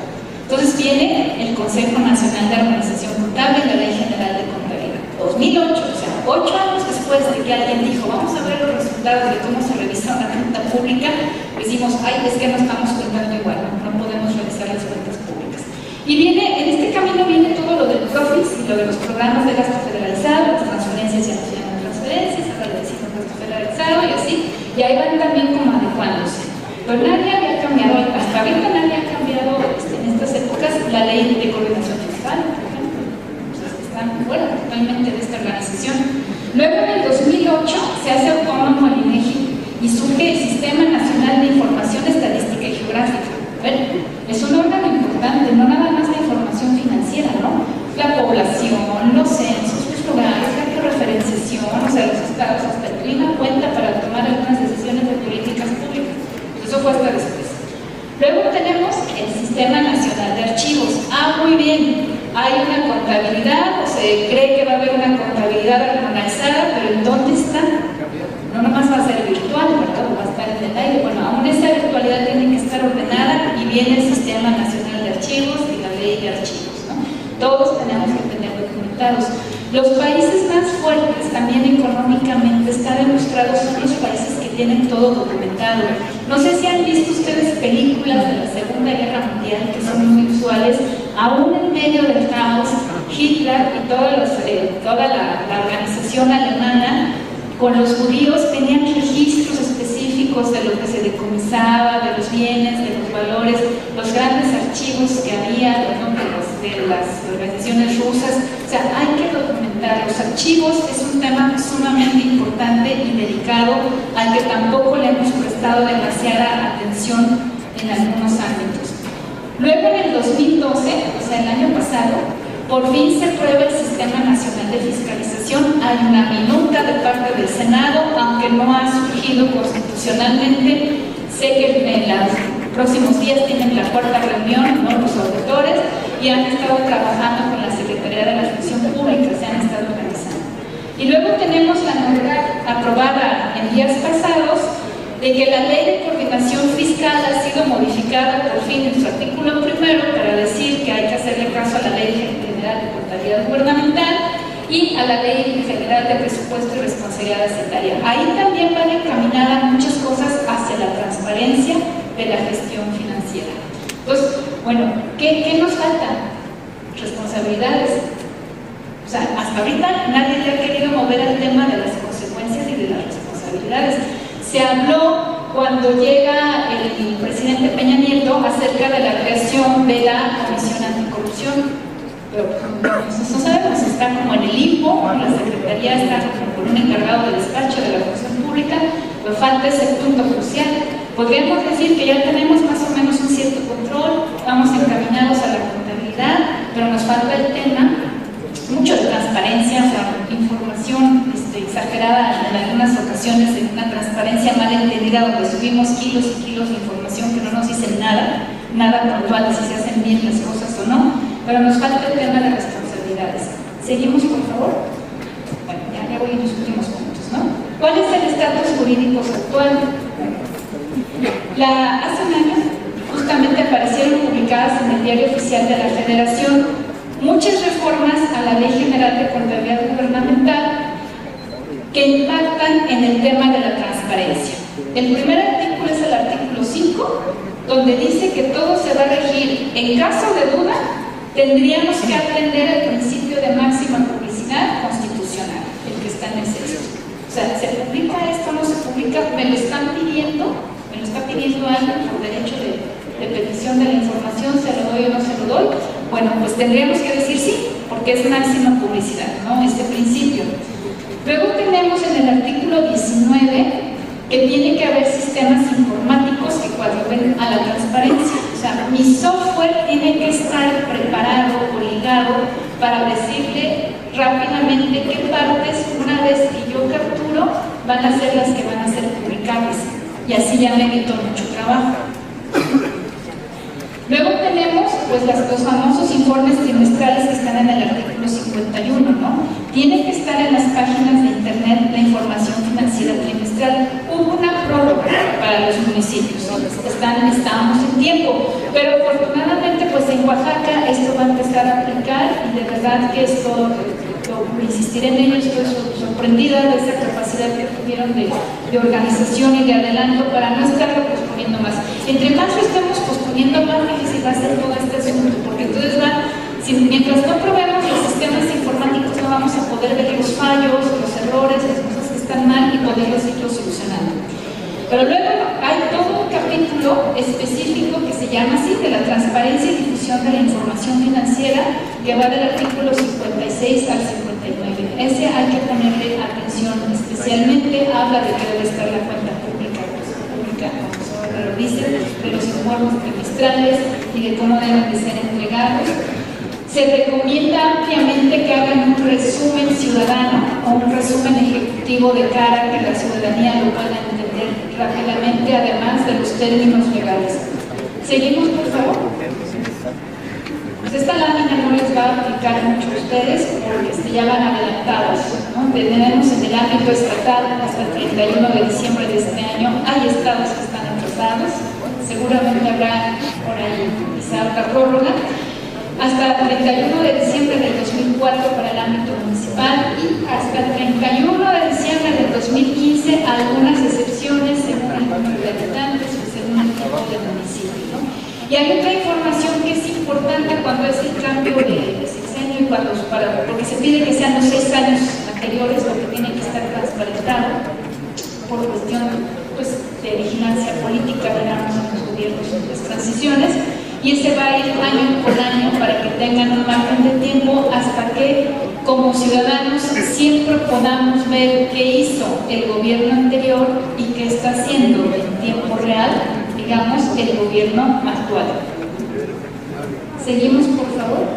Entonces viene el Consejo Nacional de Armonización Contable y la Ley General de Contabilidad. 2008, o sea, 8 años después de que alguien dijo, vamos a ver los resultados de cómo se revisa una cuenta pública, decimos, ay, es que no estamos contando igual, no podemos revisar las cuentas públicas. Y viene, en este camino viene todo lo del PROFIS y lo de los programas de gasto federalizado, las transferencias ya no se llaman transferencias, ahora le decimos gasto federalizado y así, y ahí van también como adecuándose. Pero nadie había cambiado, hasta ahorita nadie ha cambiado en estas épocas la ley de coordinación fiscal, por ejemplo. O sea, están fuera totalmente de esta organización. Luego en el 2008 se hace autónomo el INEGI y surge el Sistema Nacional de Información Estadística y Geográfica. Bueno, es un órgano importante, no nada más la información financiera, ¿no? La población, los censos, los lugares, la referenciación, o sea, los estados, hasta el clima cuenta para tomar algunas decisiones de políticas públicas. Eso fue hasta después. Luego tenemos el Sistema Nacional de Archivos. Ah, muy bien, hay una contabilidad, o se cree que va a haber una contabilidad armonizada, pero ¿en dónde está? No nomás va a ser virtual, ¿verdad? O va a estar en el aire. Bueno, aún esa virtualidad tiene que estar ordenada y viene el Sistema Nacional de Archivos y la Ley de Archivos, ¿no? Todos tenemos que tener documentados. Los países más fuertes también económicamente, está demostrado, son los países que tienen todo documentado. No sé si han visto ustedes películas de la Segunda Guerra Mundial que son muy usuales, aún en medio del caos, Hitler y toda la organización alemana con los judíos tenían registros específicos de lo que se decomisaba, de los bienes, de los valores, los grandes archivos que había, ¿no? de las organizaciones rusas. O sea, hay que documentar. Los archivos es un tema sumamente importante y delicado al que tampoco le hemos prestado demasiada atención en algunos ámbitos. Luego en el 2012, o sea el año pasado, por fin se aprueba el Sistema Nacional de Fiscalización. Hay una minuta de parte del Senado, aunque no ha surgido constitucionalmente. Sé que en los próximos días tienen la 4ª reunión, ¿no? Los auditores, y han estado trabajando con la Secretaría de la Función Pública, se han estado organizando. Y luego tenemos la novedad aprobada en días pasados de que la Ley de Coordinación Fiscal ha sido modificada por fin en su artículo 1 para decir que hay que hacerle caso a la Ley General de Contabilidad Gubernamental y a la Ley Federal de Presupuesto y Responsabilidad Hacendaria. Ahí también van encaminadas muchas cosas hacia la transparencia de la gestión financiera. Entonces, bueno, ¿qué nos falta? Responsabilidades. O sea, hasta ahorita nadie le ha querido mover el tema de las consecuencias y de las responsabilidades. Se habló cuando llega el presidente Peña Nieto acerca de la creación de la Comisión Anticorrupción. Pero no sabemos, está como en el limbo, la Secretaría está como con un encargado de despacho de la Función Pública, pero falta ese punto crucial. Podríamos decir que ya tenemos más o menos un cierto control, vamos encaminados a la contabilidad, pero nos falta el tema, mucho de transparencia, o sea, información exagerada en algunas ocasiones, de una transparencia mal entendida, donde subimos kilos y kilos de información que no nos dicen nada puntual de si se hacen bien las cosas o no, pero nos falta el tema de responsabilidades. ¿Seguimos, por favor? Bueno, ya voy en los últimos puntos, ¿no? ¿Cuál es el estatus jurídico actual? Hace un año, justamente aparecieron publicadas en el Diario Oficial de la Federación muchas reformas a la Ley General de Contabilidad Gubernamental que impactan en el tema de la transparencia. El primer artículo es el artículo 5, donde dice que todo se va a regir. En caso de duda, tendríamos que atender el principio de máxima publicidad constitucional, el que está en el sexto. O sea, ¿se publica esto o no se publica? Me lo están pidiendo, me lo está pidiendo alguien, pues tendríamos que decir sí, porque es máxima publicidad, ¿no? Este principio. Luego tenemos en el artículo 19 que tiene que haber sistemas informáticos que coadyuven a la transparencia. O sea, mi software tiene que estar preparado o ligado para decirle rápidamente qué partes, una vez que yo capturo, van a ser las que van a ser publicables. Y así ya me evito mucho trabajo. Luego tenemos pues, los famosos informes trimestrales que están en el artículo 51, ¿no? Tiene que estar en las páginas de internet la información financiera trimestral. Hubo una prórroga para los municipios, ¿no? Estábamos en tiempo, pero afortunadamente pues en Oaxaca esto va a empezar a aplicar y de verdad que esto, insistir en ello, estoy sorprendida de esa capacidad que tuvieron de organización y de adelanto para no estarlo posponiendo más. Entre más lo estemos posponiendo, más difícil va a ser todo este asunto, porque entonces mientras no probemos los sistemas informáticos no vamos a poder ver los fallos, los errores, las cosas que están mal y poderlos irlos solucionando. Pero luego hay todo un capítulo específico que se llama así, de la transparencia y difusión de la información financiera, que va del artículo 56 al 59. Ese hay que ponerle atención especialmente, habla de que debe estar la cuenta pública, como se lo dice, de los informes trimestrales y de cómo deben de ser entregados. Se recomienda ampliamente que hagan un resumen ciudadano o un resumen ejecutivo de cara que la ciudadanía lo pueda entender rápidamente, además de los términos legales. Seguimos, por favor. Pues esta lámina no les va a aplicar mucho a ustedes porque ya van adelantados, ¿no? Tenemos en el ámbito estatal hasta el 31 de diciembre de este año. Hay estados que están atrasados, seguramente habrá por ahí quizá otra prórroga. Hasta el 31 de diciembre del 2004 para el ámbito municipal y hasta el 31 de diciembre del 2015 algunas excepciones según el número de habitantes o según el tipo de municipio, ¿no? Y hay otra información que es importante cuando es el cambio de sexenio y porque se pide que sean los 6 años anteriores lo que tiene que estar transparentado por cuestión pues, de vigilancia política, digamos, en los gobiernos en las transiciones. Y ese va a ir año por año para que tengan un margen de tiempo hasta que como ciudadanos siempre podamos ver qué hizo el gobierno anterior y qué está haciendo en tiempo real, digamos, el gobierno actual. Seguimos, por favor.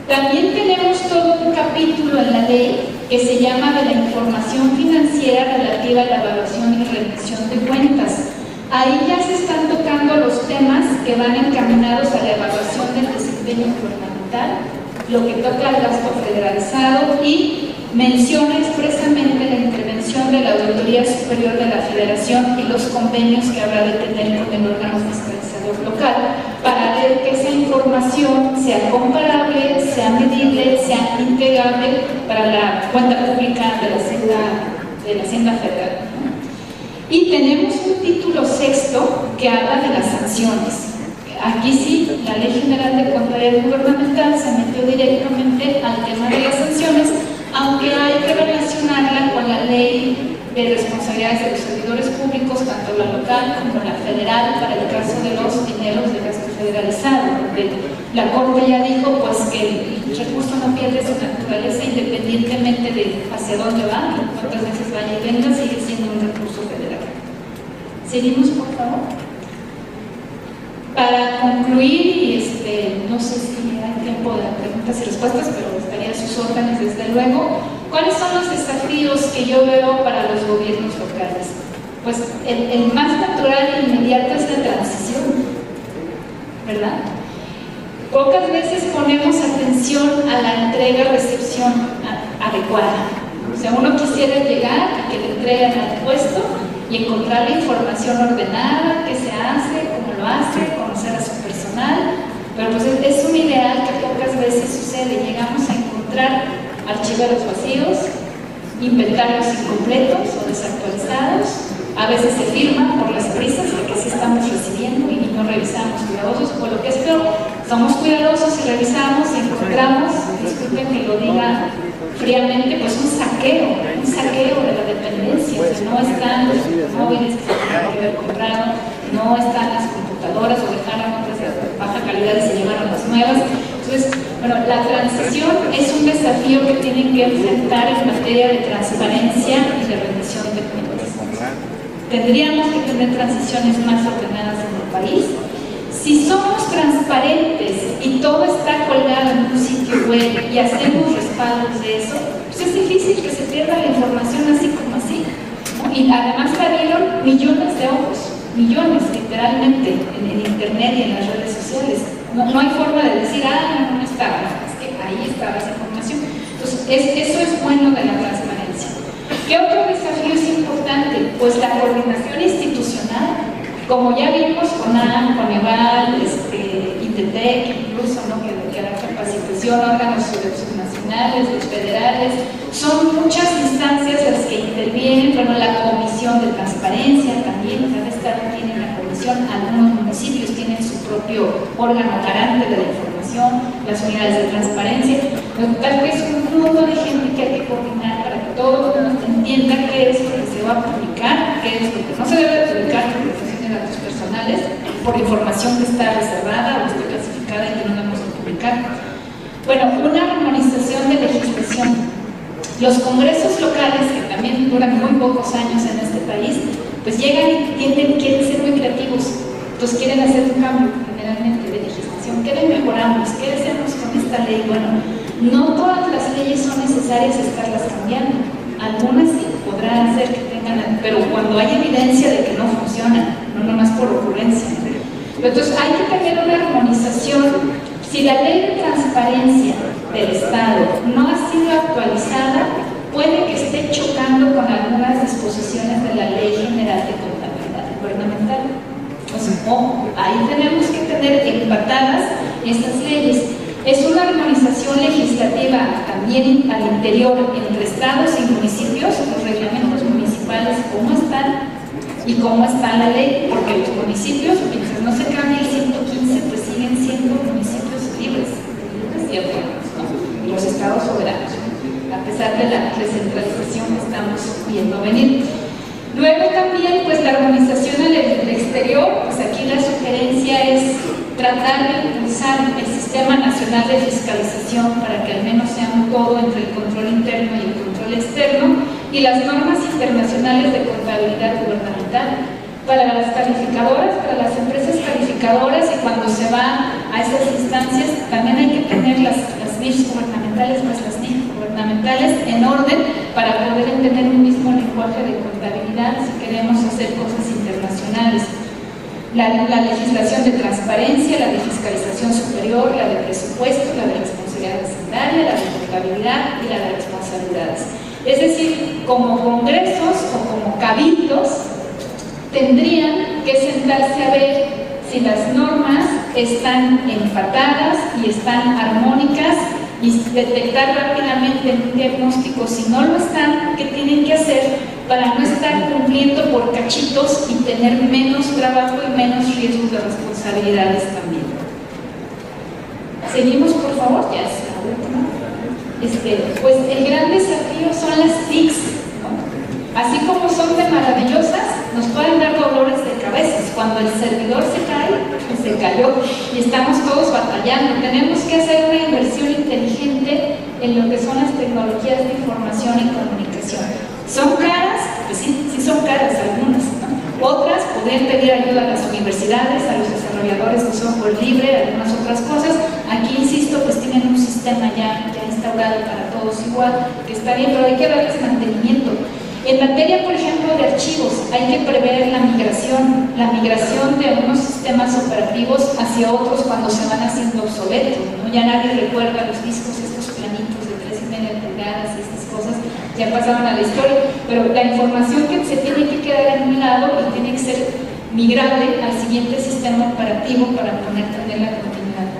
También tenemos todo un capítulo en la ley que se llama de la información financiera relativa a la evaluación y rendición de cuentas. Ahí ya se están tocando los temas que van encaminados a la evaluación del desempeño gubernamental, lo que toca al gasto federalizado y menciona expresamente la intervención de la Auditoría Superior de la Federación y los convenios que habrá de tener con el órgano fiscalizador local para ver que esa información sea comparable, sea medible, sea integrable para la cuenta pública de la Hacienda Federal. Y tenemos un título sexto que habla de las sanciones. Aquí sí, la Ley General de Contabilidad Gubernamental se metió directamente al tema de las sanciones, aunque hay que relacionarla con la Ley de Responsabilidades de los Servidores Públicos, tanto la local como la federal, para el caso de los dineros de gasto federalizado. La Corte ya dijo pues, que el recurso no pierde su naturaleza independientemente de hacia dónde va, cuántas veces vaya y venga, sigue siendo un recurso federal. Seguimos, por favor. Para concluir, y no sé si hay tiempo de preguntas y respuestas, pero estaría a sus órdenes desde luego. ¿Cuáles son los desafíos que yo veo para los gobiernos locales? Pues el más natural e inmediato es la transición, ¿verdad? Pocas veces ponemos atención a la entrega-recepción adecuada. O sea, uno quisiera llegar y que le entreguen al puesto y encontrar la información ordenada, qué se hace, cómo lo hace, conocer a su personal, pero pues es un ideal que pocas veces sucede. Llegamos a encontrar archiveros vacíos, inventarios incompletos o desactualizados, a veces se firman por las prisas de que sí estamos recibiendo y no revisamos cuidadosos, o lo que es peor, somos cuidadosos y revisamos y encontramos, disculpen que lo diga fríamente, pues un saqueo de la dependencia. O sea, no están los móviles que se tenían que haber comprado, no están las computadoras o dejaron otras de baja calidad y se llevaron las nuevas. Entonces, bueno, la transición es un desafío que tienen que enfrentar en materia de transparencia y de rendición de cuentas. Tendríamos que tener transiciones más ordenadas en el país. Si somos transparentes y todo está colgado en un sitio web y hacemos respaldos de eso, pues es difícil que se pierda la información así como así, ¿no? Y además la vieron millones de ojos, millones literalmente en internet y en las redes sociales. No hay forma de decir, no estaba, es que ahí estaba esa información. Entonces, eso es bueno de la transparencia. ¿Qué otro desafío es importante? Pues la coordinación institucional. Como ya vimos con AM, con EVAL, INTETEC, incluso, ¿no? que da capacitación, órganos subnacionales, los federales, son muchas instancias las que intervienen. Bueno, la Comisión de Transparencia también, cada estado tiene una comisión, algunos municipios tienen su propio órgano garante de la información, las unidades de transparencia. Tal vez es un mundo de gente que hay que coordinar para que todo el mundo entienda qué es lo que se va a publicar, qué es lo que no se debe publicar por protección de datos personales, por información que está reservada o está clasificada y que no debemos publicar. Bueno, una armonización de legislación. Los congresos locales, que también duran muy pocos años en este país, pues llegan y quieren ser muy creativos, entonces quieren hacer un cambio generalmente de legislación. ¿Qué le mejoramos? ¿Qué hacemos con esta ley? Bueno, no todas las leyes son necesarias estarlas cambiando. Algunas sí podrán hacer que tengan, pero cuando hay evidencia de que no funcionan, no nomás por ocurrencia. Entonces hay que tener una armonización. Si la ley de transparencia del Estado no ha sido actualizada, puede que esté chocando con algunas disposiciones de la Ley General de Contabilidad Gubernamental. Ahí tenemos que tener empatadas estas leyes. Es una armonización legislativa también al interior entre estados y municipios, los reglamentos municipales, cómo están y cómo está la ley, porque los municipios, mientras no se cambie el 115, pues siguen siendo municipios libres y autónomos, ¿no? Y los estados soberanos, a pesar de la descentralización que estamos viendo venir. Luego también, pues la armonización al exterior, pues aquí la sugerencia es tratar de impulsar el Sistema Nacional de Fiscalización para que al menos sea un todo entre el control interno y el control externo, y las normas internacionales de contabilidad gubernamental para las calificadoras, para las empresas calificadoras, y cuando se va a esas instancias también hay que tener las NIFs gubernamentales, pues las NIF gubernamentales en orden para poder entender un mismo lenguaje de contabilidad si queremos hacer cosas internacionales. La legislación de transparencia, la de fiscalización superior, la de presupuestos, la de responsabilidad hacendaria, la de contabilidad y la de responsabilidades. Es decir, como congresos o como cabildos tendrían que sentarse a ver si las normas están empatadas y están armónicas y detectar rápidamente un diagnóstico si no lo están, qué tienen que hacer para no estar cumpliendo por cachitos y tener menos trabajo y menos riesgos de responsabilidades también. Seguimos, por favor, ya es la última. Pues el gran desafío son las TICs, ¿no? Así como son de maravillosas, nos pueden dar dolores de cabeza. Cuando el servidor se cae, pues se cayó y estamos todos batallando. Tenemos que hacer una inversión inteligente en lo que son las tecnologías de información y comunicación. ¿Son caras? Pues sí son caras algunas, ¿no? Otras podrían pedir ayuda a las universidades, a los desarrolladores de software libre, algunas otras cosas. Aquí, insisto, pues tienen un sistema ya instaurado para todos igual, que está bien, pero hay que darles mantenimiento. En materia, por ejemplo, de archivos, hay que prever la migración de unos sistemas operativos hacia otros cuando se van haciendo obsoletos, ¿no? Ya nadie recuerda los discos, estos planitos de 3,5 pulgadas y estas cosas, ya pasaron a la historia, pero la información que se tiene que quedar en un lado y tiene que ser migrable al siguiente sistema operativo para poder tener la continuidad.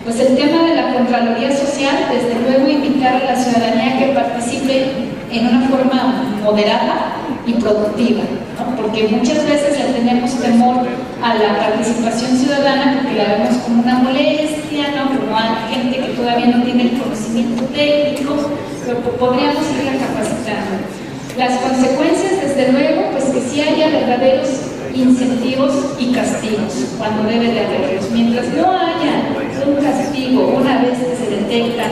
Pues el tema de la Contraloría Social, desde luego invitar a la ciudadanía que participe en una forma moderada y productiva, ¿no? Porque muchas veces le tenemos temor a la participación ciudadana porque la vemos como una molestia, ¿no? Como a gente que todavía no tiene el conocimiento técnico, pero podríamos irla capacitando. Las consecuencias, desde luego, pues que sí haya verdaderos incentivos y castigos cuando debe de haberlos. Mientras no haya un castigo una vez que se detectan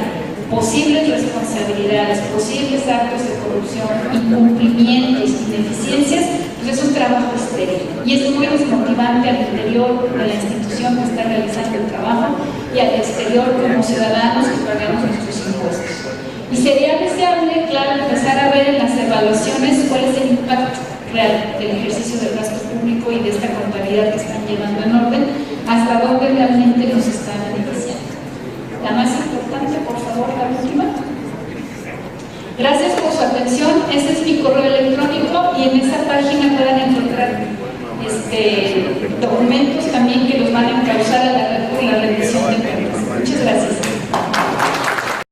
posibles responsabilidades, posibles actos de corrupción, incumplimientos, ineficiencias, pues es un trabajo estéril y es muy desmotivante al interior de la institución que está realizando el trabajo y al exterior como ciudadanos que pagamos nuestros impuestos. Y sería deseable, claro, empezar a ver en las evaluaciones cuál es el impacto real del ejercicio del gasto público y de esta contabilidad que están llevando en orden, hasta dónde realmente nos está beneficiando. La más importante, por favor, la última. Gracias por su atención. Ese es mi correo electrónico y en esa página pueden encontrar documentos también que los van a encauzar a la